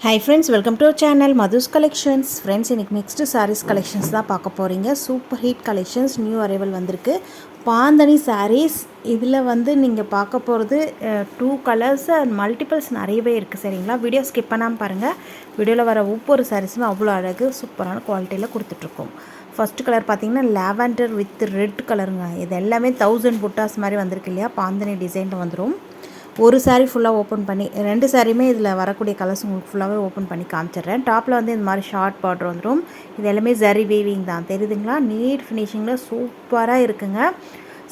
Hi friends, welcome to our channel Madhu's Collections. Friends, இன்னைக்கு next sarees collections தான் பார்க்க போகிறீங்க. Super hit collections new arrival வந்திருக்கு. Bandhani sarees இதில் நீங்கள் பார்க்க போகிறது 2 கலர்ஸ் அண்ட் மல்டிபிள்ஸ் நிறையவே இருக்குது. சரிங்களா, வீடியோ ஸ்கிப் பண்ணாமல் பாருங்கள். வீடியோவில் வர ஒவ்வொரு சாரீஸுமே அவ்வளோ அழகு சூப்பரான குவாலிட்டியில் கொடுத்துட்ருக்கோம். ஃபஸ்ட் கலர் பார்த்தீங்கன்னா லாவெண்டர் வித் ரெட் கலருங்க. இது எல்லாமே 1000 புட்டாஸ் மாதிரி வந்திருக்கு இல்லையா, பாந்தனி டிசைனில் வந்துடும். ஒரு சாரீ ஃபுல்லாக ஓப்பன் பண்ணி ரெண்டு சாரியுமே இதில் வரக்கூடிய கலர்ஸ் உங்களுக்கு ஃபுல்லாகவே ஓப்பன் பண்ணி காமிச்சிடுறேன். டாப்பில் இந்த மாதிரி ஷார்ட் பார்டர் வந்துடும். இது எல்லாமே ஜரி வீவிங் தான், தெரியுதுங்களா? நீட் ஃபினிஷிங்கில் சூப்பராக இருக்குங்க.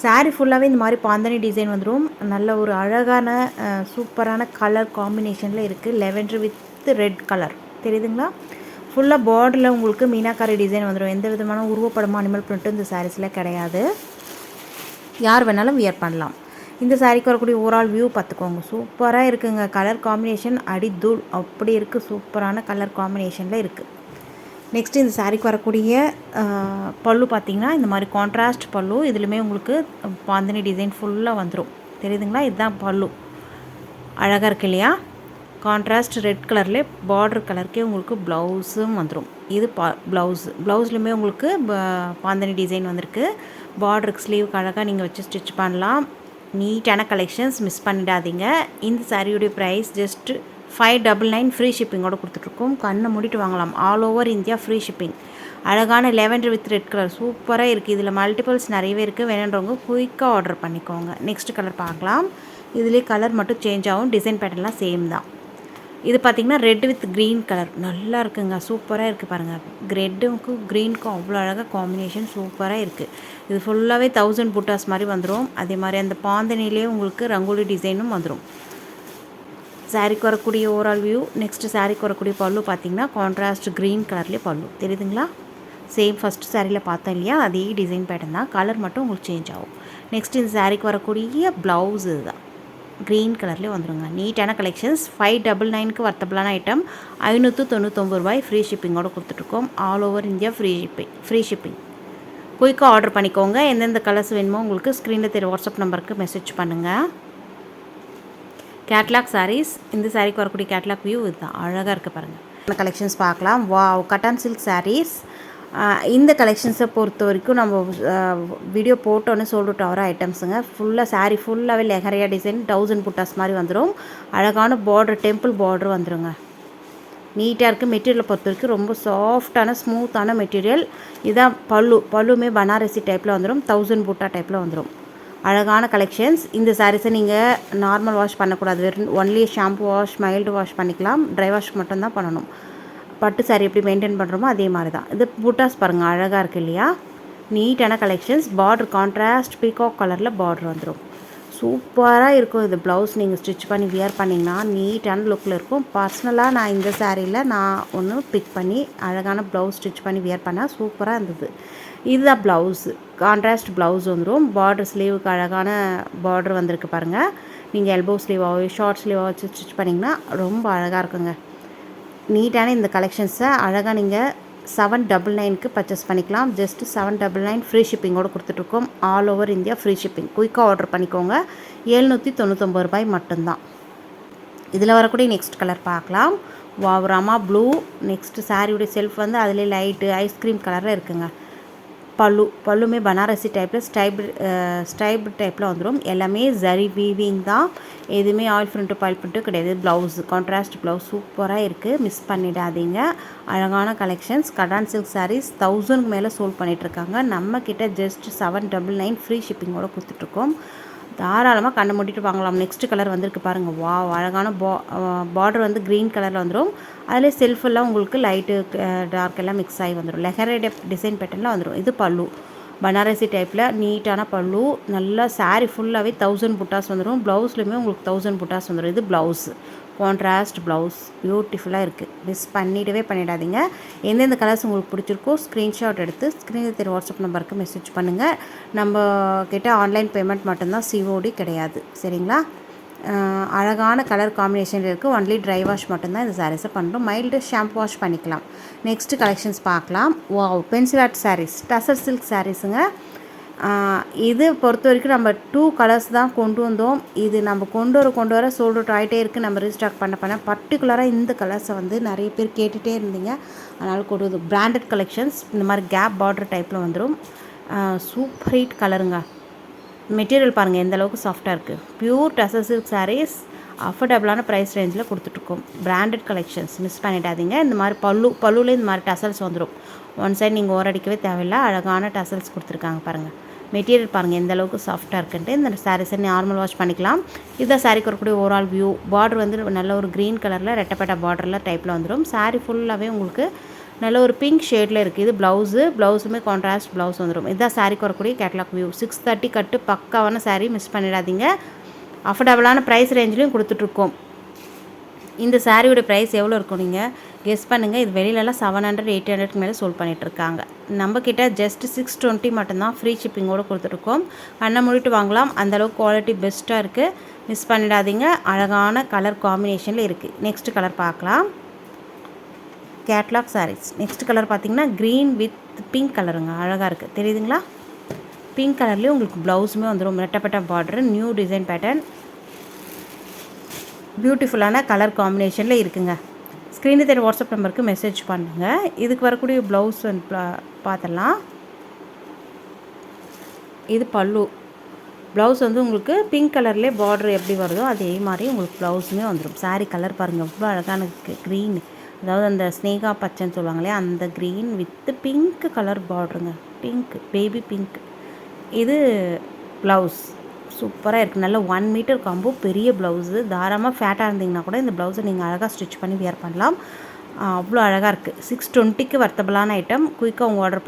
சாரீ ஃபுல்லாகவே இந்த மாதிரி பாந்தனி டிசைன் வந்துடும். நல்ல ஒரு அழகான சூப்பரான கலர் காம்பினேஷனில் இருக்குது. லெவெண்டர் வித் ரெட் கலர், தெரியுதுங்களா? ஃபுல்லாக பார்டரில் உங்களுக்கு மீனாக்காரி டிசைன் வந்துடும். எந்த விதமான உருவப்படமும் அனிமல் பிரிண்ட்டும் இந்த சாரீஸில் கிடையாது. யார் வேணாலும் வியர் பண்ணலாம். இந்த சாரீக்கு வரக்கூடிய ஓவரால் வியூ பார்த்துக்கோங்க. சூப்பராக இருக்குங்க. கலர் காம்பினேஷன் அடித்தூள் அப்படி இருக்குது. சூப்பரான கலர் காம்பினேஷனில் இருக்குது. நெக்ஸ்ட் இந்த சாரீக்கு வரக்கூடிய பல்லு பார்த்திங்கன்னா இந்த மாதிரி கான்ட்ராஸ்ட் பல்லு. இதுலையுமே உங்களுக்கு பாந்தனி டிசைன் ஃபுல்லாக வந்துடும், தெரியுதுங்களா? இதுதான் பல்லு. அழகாக இருக்கு இல்லையா? கான்ட்ராஸ்ட் ரெட் கலர்லேயே பார்டர் கலருக்கே உங்களுக்கு ப்ளவுஸும் வந்துடும். இது ப்ளவுஸ்லையுமே உங்களுக்கு பாந்தனி டிசைன் வந்திருக்கு. பார்டருக்கு ஸ்லீவுக்கு அழகாக நீங்கள் வச்சு ஸ்டிச் பண்ணலாம். நீட்டான கலெக்ஷன்ஸ், மிஸ் பண்ணிடாதீங்க. இந்த சாரியுடைய ப்ரைஸ் ஜஸ்ட் 599 ஃப்ரீ ஷிப்பிங்கோடு கொடுத்துட்ருக்கோம். கண்ணை மூடிட்டு வாங்கலாம். All over India free shipping. அழகான லெவெண்டர் வித் ரெட் கலர் சூப்பராக இருக்குது. இதில் மல்டிபிள்ஸ் நிறையவே இருக்குது. வேணுன்றவங்க குயிக்காக ஆர்டர் பண்ணிக்கோங்க. நெக்ஸ்ட் கலர் பார்க்கலாம். இதுலேயே கலர் மட்டும் சேஞ்ச் ஆகும், டிசைன் பேட்டர்ன்லாம் சேம் தான். இது பார்த்திங்கன்னா ரெட் வித் க்ரீன் கலர் நல்லா இருக்குங்க. சூப்பராக இருக்குது பாருங்கள். ரெட்டுக்கும் க்ரீனுக்கும் அவ்வளோ அழகாக காம்பினேஷன் சூப்பராக இருக்குது. இது ஃபுல்லாகவே 1000 புட்டாஸ் மாதிரி வந்துடும். அதே மாதிரி அந்த பாந்தனிலே உங்களுக்கு ரங்கோலி டிசைனும் வந்துடும். சாரீக்கு வரக்கூடிய ஓவரால் வியூ. நெக்ஸ்ட் சாரீக்கு வரக்கூடிய பல்லு பார்த்திங்கன்னா கான்ட்ராஸ்ட் க்ரீன் கலர்லேயே பல்லு, தெரியுதுங்களா? சேம் ஃபஸ்ட் சாரியில் பார்த்தோம் இல்லையா, அதே டிசைன் பேட்டர்ன் தான். கலர் மட்டும் உங்களுக்கு சேஞ்ச் ஆகும். நெக்ஸ்ட் இந்த சாரீக்கு வரக்கூடிய ப்ளவுஸ் இதுதான், க்ரீன் கலர்லேயே வந்துடுங்க. நீட்டான கலெக்ஷன்ஸ். 599க்கு வர்த்தபிளான ஐட்டம். 599 ரூபாய் ஃப்ரீ ஷிப்பிங்கோடு கொடுத்துட்ருக்கோம். All over India free shipping. குயிக்காக ஆர்டர் பண்ணிக்கோங்க. எந்தெந்த கலர்ஸ் வேணுமோ உங்களுக்கு ஸ்க்ரீனில் தெரிய வாட்ஸ்அப் நம்பருக்கு மெசேஜ் பண்ணுங்கள். கேட்லாக் சாரீஸ். இந்த சாரீக்கு வரக்கூடிய கேட்லாக் வியூ இதுதான். அழகாக இருக்குது பாருங்கள். கலெக்ஷன்ஸ் பார்க்கலாம். Wow, cotton silk saris. இந்த கலெக்ஷன்ஸை பொறுத்த வரைக்கும் நம்ம வீடியோ போட்டோன்னே சொல்லிட்டு வர ஐட்டம்ஸுங்க. ஃபுல்லாக சாரீ ஃபுல்லாகவே லெஹரியா டிசைன் 1000 புட்டாஸ் மாதிரி வந்துடும். அழகான பார்டர், டெம்பிள் பார்டர் வந்துடுங்க. நீட்டாக இருக்குது. மெட்டீரியலை பொறுத்த வரைக்கும் ரொம்ப சாஃப்டான ஸ்மூத்தான மெட்டீரியல். இதுதான் பல்லுமே பனாரசி டைப்பில் வந்துடும். 1000 புட்டா டைப்பில் வந்துடும். அழகான கலெக்ஷன்ஸ். இந்த சாரீஸை நீங்கள் நார்மல் வாஷ் பண்ணக்கூடாது. வெறும் only shampoo wash, mild wash பண்ணிக்கலாம். ட்ரை வாஷ் மட்டும்தான் பண்ணணும். பட்டு சாரி எப்படி மெயின்டைன் பண்ணுறோமோ அதே மாதிரி தான். இது புட்டாஸ் பாருங்கள், அழகாக இருக்குது இல்லையா? நீட்டான கலெக்ஷன்ஸ். பார்டர் கான்ட்ராஸ்ட் பீகாக் கலரில் பார்டர் வந்துடும். சூப்பராக இருக்கும். இது ப்ளவுஸ் நீங்கள் ஸ்டிச் பண்ணி வியர் பண்ணிங்கன்னா நீட்டான லுக்கில் இருக்கும். பர்சனலாக நான் இந்த சாரியில் ஒன்று பிக் பண்ணி அழகான ப்ளவுஸ் ஸ்டிச் பண்ணி வியர் பண்ணால் சூப்பராக இருந்தது. இதுதான் ப்ளவுஸு. கான்ட்ராஸ்ட் ப்ளவுஸ் வந்துடும். பார்டர் ஸ்லீவுக்கு அழகான பார்டர் வந்திருக்கு பாருங்கள். நீங்கள் எல்போ ஸ்லீவாகவோ ஷார்ட் ஸ்லீவாக வச்சு ஸ்டிச் பண்ணிங்கன்னா ரொம்ப அழகாக இருக்குங்க. நீட்டான இந்த கலெக்ஷன்ஸை அழகாக நீங்கள் 799க்கு பர்ச்சேஸ் பண்ணிக்கலாம். ஜஸ்ட்டு 799 ஃப்ரீ ஷிப்பிங்கோடு கொடுத்துட்ருக்கோம். All over India free shipping. குயிக்காக ஆர்டர் பண்ணிக்கோங்க. 799 ரூபாய் மட்டும்தான். இதில் வரக்கூடிய நெக்ஸ்ட் கலர் பார்க்கலாம். Wow, Rama blue. நெக்ஸ்ட்டு சாரியுடைய செல்ஃப் அதிலே லைட்டு ஐஸ்கிரீம் கலரில் இருக்குங்க. பல்லுமே பனாரசி டைப்பில் ஸ்டைப் டைப்பில் வந்துடும். எல்லாமே ஜரி வீவிங் தான். எதுவுமே ஆயில் பிரிண்ட்டு பாயில் பிரிண்ட்டு கிடையாது. ப்ளவுஸ் கான்ட்ராஸ்ட் ப்ளவுஸ் சூப்பராக இருக்குது. மிஸ் பண்ணிடாதீங்க. அழகான கலெக்ஷன்ஸ். கடான் சில்க் சாரீஸ் 1000க்கு மேலே சோல்ட் பண்ணிகிட்ருக்காங்க. நம்மக்கிட்ட ஜஸ்ட் 799 ஃப்ரீ ஷிப்பிங்கோடு கொடுத்துட்ருக்கோம். தாராளமாக கண்ணை மூடிட்டு வாங்கலாம். நெக்ஸ்ட் கலர் வந்திருக்கு பாருங்கள். வா, அழகான பார்டர் க்ரீன் கலரில் வந்துடும். அதில் செல்ஃபெல்லாம் உங்களுக்கு லைட்டு டார்க் எல்லாம் மிக்ஸ் ஆகி வந்துடும். லெஹரே டிசைன் பேட்டர்னில் வந்துடும். இது பல்லு பனாரசி டைப்பில் நீட்டான பல்லு. நல்லா சாரீ ஃபுல்லாகவே 1000 புட்டாஸ் வந்துடும். ப்ளவுஸ்லையுமே உங்களுக்கு 1000 புட்டாஸ் வந்துடும். இது ப்ளவுஸு கான்ட்ராஸ்ட் ப்ளவுஸ் பியூட்டிஃபுல்லாக இருக்குது. மிஸ் பண்ணிடாதீங்க. எந்தெந்த கலர்ஸ் உங்களுக்கு பிடிச்சிருக்கோ ஸ்க்ரீன்ஷாட் எடுத்து ஸ்க்ரீனில் தெரிய வாட்ஸ்அப் நம்பருக்கு மெசேஜ் பண்ணுங்கள். நம்ம கிட்ட ஆன்லைன் பேமெண்ட் மட்டும்தான், சிஓடி கிடையாது. சரிங்களா? அழகான கலர் காம்பினேஷன் இருக்குது. ஒன்லி ட்ரை வாஷ் மட்டும்தான் இந்த சாரீஸை பண்ணுறோம். மைல்டு ஷாம்பு வாஷ் பண்ணிக்கலாம். நெக்ஸ்ட்டு கலெக்ஷன்ஸ் பார்க்கலாம். Wow, pencil art saris. Tussar silk சாரீஸுங்க. இது பொறுத்த வரைக்கும் நம்ம 2 கலர்ஸ் தான் கொண்டு வந்தோம். இது நம்ம கொண்டு வர சோல்ட் அவுட் ஆகிட்டே இருக்குது. நம்ம ரீஸ்டாக் பண்ண பர்டிகுலராக இந்த கலர்ஸை வந்து நிறைய பேர் கேட்டுகிட்டே இருந்தீங்க. அதனால் கொண்டு வந்து பிராண்டட் கலெக்ஷன்ஸ் இந்த மாதிரி கேப் பார்டர் டைப்பில் வந்துடும். சூப்பர் ஹீட் கலருங்க. மெட்டீரியல் பாருங்கள் எந்த அளவுக்கு சாஃப்டாக இருக்குது. பியூர் டசர் சில்க் சாரீஸ் அஃபோர்டபுளான ப்ரைஸ் ரேஞ்சில் கொடுத்துட்ருக்கோம். பிராண்டட் கலெக்ஷன்ஸ் மிஸ் பண்ணிடாதீங்க. இந்த மாதிரி பல்லுலேயும் இந்த மாதிரி டசல்ஸ் வந்துடும். ஒன் சைட் நீங்கள் ஓரடிக்கவே தேவையில்லை. அழகான டசல்ஸ் கொடுத்துருக்காங்க பாருங்கள். மெட்டீரியல் பாருங்கள் எந்த அளவுக்கு சாஃப்டாக இருக்குன்ட்டு. இந்த சாரீஸை நார்மல் வாஷ் பண்ணிக்கலாம். இதுதான் சாரீக்கு வரக்கூடிய ஓவரால் வியூ. பார்டர் வந்து நல்ல ஒரு க்ரீன் கலரில் ரெட்டப்பட்ட பார்டரில் டைப்பில் வந்துடும். சாரீ ஃபுல்லாகவே உங்களுக்கு நல்ல ஒரு பிங்க் ஷேடில் இருக்குது. இது ப்ளவுஸுமே கான்ட்ராஸ்ட் ப்ளவுஸ் வந்துடும். இதுதான் சாரீக்கு வரக்கூடிய கேட்லாக் வியூ. 630 கட்டு பக்காவான சாரீ, மிஸ் பண்ணிடாதீங்க. அஃபோர்டபுளான ப்ரைஸ் ரேஞ்சிலையும் கொடுத்துட்ருக்கோம். இந்த சாரியோட ப்ரைஸ் எவ்வளோ இருக்கும் நீங்கள் கெஸ் பண்ணுங்கள். இது வெளியிலலாம் 700-800க்கு மேலே சோல்ட் பண்ணிகிட்ருக்காங்க. நம்மக்கிட்ட ஜஸ்ட் 620 மட்டும்தான் ஃப்ரீ ஷிப்பிங்கோடு கொடுத்துருக்கோம். கண்ணை மூடிட்டு வாங்கலாம். அந்தளவுக்கு குவாலிட்டி பெஸ்ட்டாக இருக்குது. மிஸ் பண்ணிடாதீங்க. அழகான கலர் காம்பினேஷனில் இருக்குது. நெக்ஸ்ட் கலர் பார்க்கலாம். கேட்லாக் சாரீஸ். நெக்ஸ்ட் கலர் பார்த்திங்கன்னா க்ரீன் வித் பிங்க் கலருங்க. அழகாக இருக்குது, தெரியுதுங்களா? பிங்க் கலர்லேயே உங்களுக்கு ப்ளவுஸுமே வந்துடும். ரெட்டப்பட்ட பார்டர், நியூ டிசைன் பேட்டர்ன், பியூட்டிஃபுல்லான கலர் காம்பினேஷனில் இருக்குங்க. ஸ்க்ரீனில் தெரிய வாட்ஸ்அப் நம்பருக்கு மெசேஜ் பண்ணுங்கள். இதுக்கு வரக்கூடிய ப்ளவுஸ் பார்த்துடலாம். இது பல்லு. ப்ளவுஸ் வந்து உங்களுக்கு பிங்க் கலர்லேயே பார்டர் எப்படி வருதோ அதே மாதிரி உங்களுக்கு ப்ளவுஸுமே வந்துடும். சாரீ கலர் பாருங்கள் எவ்வளோ அழகான க்ரீன், அதாவது அந்த ஸ்னேகா பச்சைன்னு சொல்லுவாங்களே அந்த க்ரீன் வித் பிங்க் கலர் பார்டருங்க. Pink, baby pink. இது ப்ளவுஸ் சூப்பராக இருக்குது. நல்ல 1 மீட்டர் காம்போ, பெரிய ப்ளவுஸு. தாராளமாக ஃபேட்டாக இருந்தீங்கன்னா கூட இந்த ப்ளவுஸை நீங்கள் அழகாக ஸ்டிச் பண்ணி வியர் பண்ணலாம். அவ்வளோ அழகாக இருக்குது. 620க்கு வர்த்தபிளான ஐட்டம். குயிக்காக உங்கள் ஆர்டர்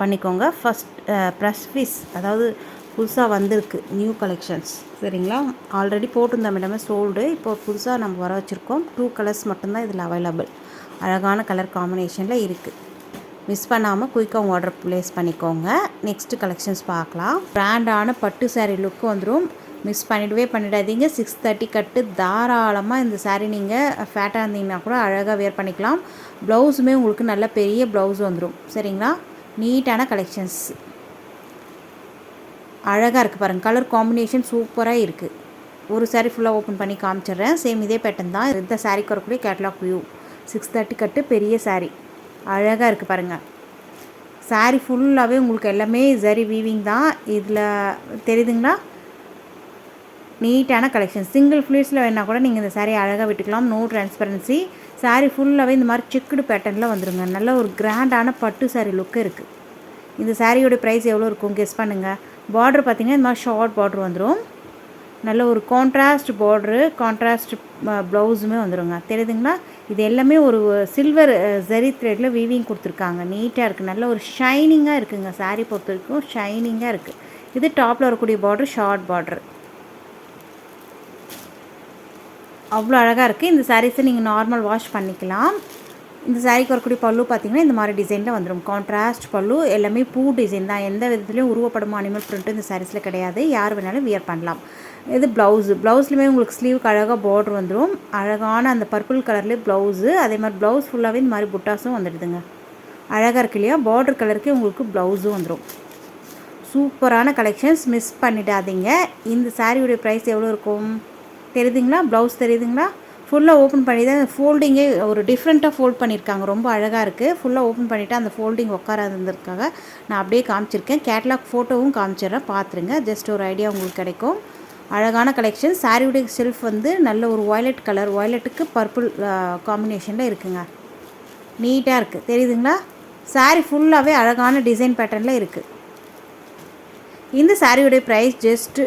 பண்ணிக்கோங்க. ஃபஸ்ட் ப்ரெஸ் பீஸ், அதாவது புதுசாக வந்திருக்கு நியூ கலெக்ஷன்ஸ், சரிங்களா? ஆல்ரெடி போட்டிருந்த மேடமே சோல்டு. இப்போ புதுசாக நம்ம வர வச்சுருக்கோம். 2 கலர்ஸ் மட்டும்தான் இதில் அவைலபிள். அழகான கலர் காம்பினேஷனில் இருக்குது. மிஸ் பண்ணாமல் குயிக்காக உங்கள் ஆர்டர் ப்ளேஸ் பண்ணிக்கோங்க. நெக்ஸ்ட்டு கலெக்ஷன்ஸ் பார்க்கலாம். பிராண்டான பட்டு சாரீ லுக்கு வந்துடும். மிஸ் பண்ணிடாதீங்க. 630 கட்டு தாராளமாக இந்த சாரீ நீங்கள் ஃபேட்டாக இருந்தீங்கன்னா கூட அழகாக வேர் பண்ணிக்கலாம். ப்ளவுஸுமே உங்களுக்கு நல்ல பெரிய ப்ளவுஸ் வந்துடும், சரிங்களா? நீட்டான கலெக்ஷன்ஸ் அழகாக இருக்குது பாருங்கள். கலர் காம்பினேஷன் சூப்பராக இருக்குது. ஒரு சாரீ ஃபுல்லாக ஓப்பன் பண்ணி காமிச்சிடுறேன். சேம் இதே பேட்டர்ன் தான். இந்த சாரீக்கு வரக்கூடிய கேட்லாக் வியூ. 630 கட்டு பெரிய சாரீ அழகாக இருக்குது பாருங்கள். சாரீ ஃபுல்லாகவே உங்களுக்கு எல்லாமே ஜரி வீவிங் தான். இதில் தெரியுதுங்களா? நீட்டான கலெக்ஷன். சிங்கிள் ஃப்ளீட்ஸில் வேணால் கூட நீங்கள் இந்த சாரீ அழகாக விட்டுக்கலாம். No transparency. சாரீ ஃபுல்லாகவே இந்த மாதிரி செக்குடு பேட்டர்னில் வந்துடுங்க. நல்ல ஒரு கிராண்டான பட்டு சாரீ லுக்கு இருக்குது. இந்த சாரியோட ப்ரைஸ் எவ்வளோ இருக்கும் கெஸ் பண்ணுங்கள். பார்டர் பார்த்திங்கன்னா இந்த மாதிரி ஷார்ட் பார்டர் வந்துடும். நல்ல ஒரு கான்ட்ராஸ்ட் பார்டரு, கான்ட்ராஸ்ட் ப்ளவுஸுமே வந்துடுங்க. தெரியுதுங்களா? இது எல்லாமே ஒரு சில்வர் ஜரி த்ரெட்டில் வீவிங் கொடுத்துருக்காங்க. நீட்டாக இருக்குது. நல்ல ஒரு ஷைனிங்காக இருக்குதுங்க. சாரீ பொறுத்த வரைக்கும் ஷைனிங்காக இருக்குது. இது டாப்பில் வரக்கூடிய பார்டர் ஷார்ட் பார்டர். அவ்வளோ அழகாக இருக்குது. இந்த சாரீஸை நீங்கள் நார்மல் வாஷ் பண்ணிக்கலாம். இந்த சாரீக்கு வரக்கூடிய பல்லு பார்த்திங்கன்னா இந்த மாதிரி டிசைனில் வந்துடும். கான்ட்ராஸ்ட் பல்லு. எல்லாமே பூ டிசைன் தான். எந்த விதத்துலையும் உருவப்படமும் அனிமல் பிரிண்ட்டும் இந்த சாரீஸில் கிடையாது. யார் வேணாலும் வியர் பண்ணலாம். இது ப்ளவுஸ்லையுமே உங்களுக்கு ஸ்லீவுக்கு அழகாக பார்டர் வந்துடும். அழகான அந்த பர்பிள் கலர்லேயே ப்ளவுஸு. அதே மாதிரி ப்ளவுஸ் ஃபுல்லாகவே இந்த மாதிரி புட்டாஸும் வந்துடுதுங்க. அழகாக இருக்கு இல்லையா? பார்டர் கலருக்கு உங்களுக்கு ப்ளவுஸும் வந்துடும். சூப்பரான கலெக்ஷன்ஸ், மிஸ் பண்ணிடாதீங்க. இந்த சாரியுடைய ப்ரைஸ் எவ்வளோ இருக்கும் தெரியுதுங்களா? ப்ளவுஸ் தெரியுதுங்களா? ஃபுல்லாக ஓப்பன் பண்ணி தான் ஃபோல்டிங்கே ஒரு டிஃப்ரெண்ட்டாக ஃபோல்ட் பண்ணியிருக்காங்க. ரொம்ப அழகாக இருக்குது. ஃபுல்லாக ஓப்பன் பண்ணிவிட்டு அந்த ஃபோல்டிங் உட்காராதுக்காக நான் அப்படியே காமிச்சிருக்கேன். கேட்லாக் ஃபோட்டோவும் காமிச்சிடுறேன், பார்த்துருங்க. ஜஸ்ட் ஒரு ஐடியா உங்களுக்கு கிடைக்கும். அழகான கலெக்ஷன். சாரியுடைய செல்ஃப் வந்து நல்ல ஒரு வயலட் கலர், வயலட்டுக்கு பர்பிள் காம்பினேஷனில் இருக்குங்க. நீட்டாக இருக்குது, தெரியுதுங்களா? சாரி ஃபுல்லாகவே அழகான டிசைன் பேட்டர்னில் இருக்குது. இந்த சாரியுடைய ப்ரைஸ் ஜஸ்ட்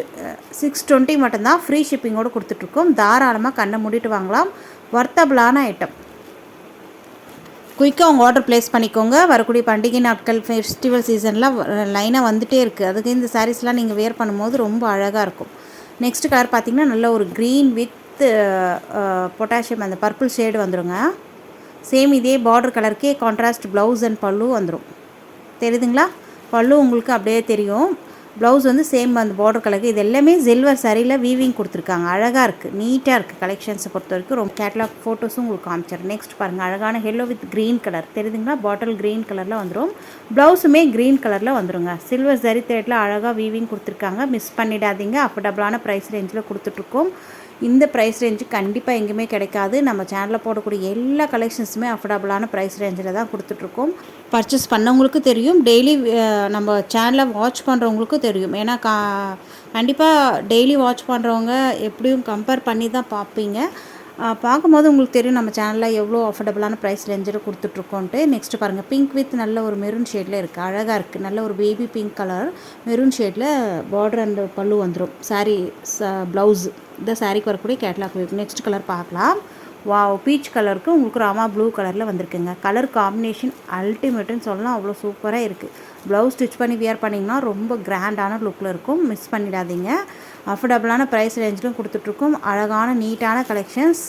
620 மட்டும்தான். ஃப்ரீ ஷிப்பிங்கோடு கொடுத்துட்ருக்கோம். தாராளமாக கண்ணை மூடிட்டு வாங்கலாம். வர்த்தபிளான ஐட்டம். குயிக்காக உங்கள் ஆர்டர் ப்ளேஸ் பண்ணிக்கோங்க. வரக்கூடிய பண்டிகை நாட்கள், ஃபெஸ்டிவல் சீசன்லாம் லைனாக வந்துகிட்டே இருக்குது. அதுக்கு இந்த சாரீஸ்லாம் நீங்கள் வேர் பண்ணும்போது ரொம்ப அழகாக இருக்கும். நெக்ஸ்ட் கலர் பார்த்திங்கன்னா நல்ல ஒரு க்ரீன் வித் பொட்டாசியம் அந்த பர்பிள் ஷேடு வந்துடுங்க. சேம் இதே பார்டர் கலருக்கே கான்ட்ராஸ்ட் ப்ளவுஸ் அண்ட் பல்லு வந்துடும். தெரியுதுங்களா? பல்லு உங்களுக்கு அப்படியே தெரியும். ப்ளவுஸ் வந்து சேம் அந்த பார்டர் கலருக்கு. இது எல்லாமே சில்வர் சாரியில் வீவிங் கொடுத்துருக்காங்க. அழகாக இருக்குது, நீட்டாக இருக்குது. கலெக்ஷன்ஸை பொறுத்த வரைக்கும் ரொம்ப கேட்லாக் ஃபோட்டோஸும் உங்களுக்கு காமிச்சிடுறேன். நெக்ஸ்ட் பாருங்கள், அழகான எல்லோ வித் க்ரீன் கலர் தெரியுதுங்களா, பாட்டில் க்ரீன் கலரில் வந்துடும். ப்ளவுஸுமே க்ரீன் கலரில் வந்துடுங்க. சில்வர் சரி த்ரெட்டில் அழகாக வீவிங் கொடுத்துருக்காங்க. மிஸ் பண்ணிடாதீங்க. அஃபோர்டபுளான ப்ரைஸ் ரேஞ்சில் கொடுத்துட்ருக்கோம். இந்த ப்ரைஸ் ரேஞ்சு கண்டிப்பாக எங்கேயுமே கிடைக்காது. நம்ம சேனலில் போடக்கூடிய எல்லா கலெக்ஷன்ஸுமே அஃபோர்டபுளான ப்ரைஸ் ரேஞ்சில் தான் கொடுத்துட்ருக்கோம். பர்ச்சேஸ் பண்ணவங்களுக்கு தெரியும், டெய்லி நம்ம சேனலை வாட்ச் பண்ணுறவங்களுக்கும் தெரியும். ஏன்னா கண்டிப்பாக டெய்லி வாட்ச் பண்ணுறவங்க எப்படியும் கம்பேர் பண்ணி தான் பார்ப்பீங்க. பார்க்கும்போது உங்களுக்கு தெரியும் நம்ம சேனலில் எவ்வளோ அஃபோர்டபுளான ப்ரைஸ் ரேஞ்சில் கொடுத்துட்ருக்கோன்ட்டு. நெக்ஸ்ட்டு பாருங்கள், பிங்க் வித் நல்ல ஒரு மெரூன் ஷேடில் இருக்குது. அழகாக இருக்குது. நல்ல ஒரு பேபி பிங்க் கலர் மெரூன் ஷேடில் பார்டர் அண்ட் பல்லு வந்துடும். சாரீ ப்ளவுஸு இந்த சாரீக்கு வரக்கூடிய கேட்லாக். நெக்ஸ்ட் கலர் பார்க்கலாம். வாவ், பீச் கலருக்கு உங்களுக்கு ராமா ப்ளூ கலரில் வந்திருக்குங்க. கலர் காம்பினேஷன் அல்டிமேட்டுன்னு சொல்லலாம். அவ்வளோ சூப்பராக இருக்குது. ப்ளவுஸ் ஸ்டிச் பண்ணி வியர் பண்ணிங்கன்னா ரொம்ப கிராண்டான லுக்கில் இருக்கும். மிஸ் பண்ணிடாதீங்க. அஃபோர்டபுளான ப்ரைஸ் ரேஞ்சிலும் கொடுத்துட்ருக்கோம். அழகான நீட்டான கலெக்ஷன்ஸ்.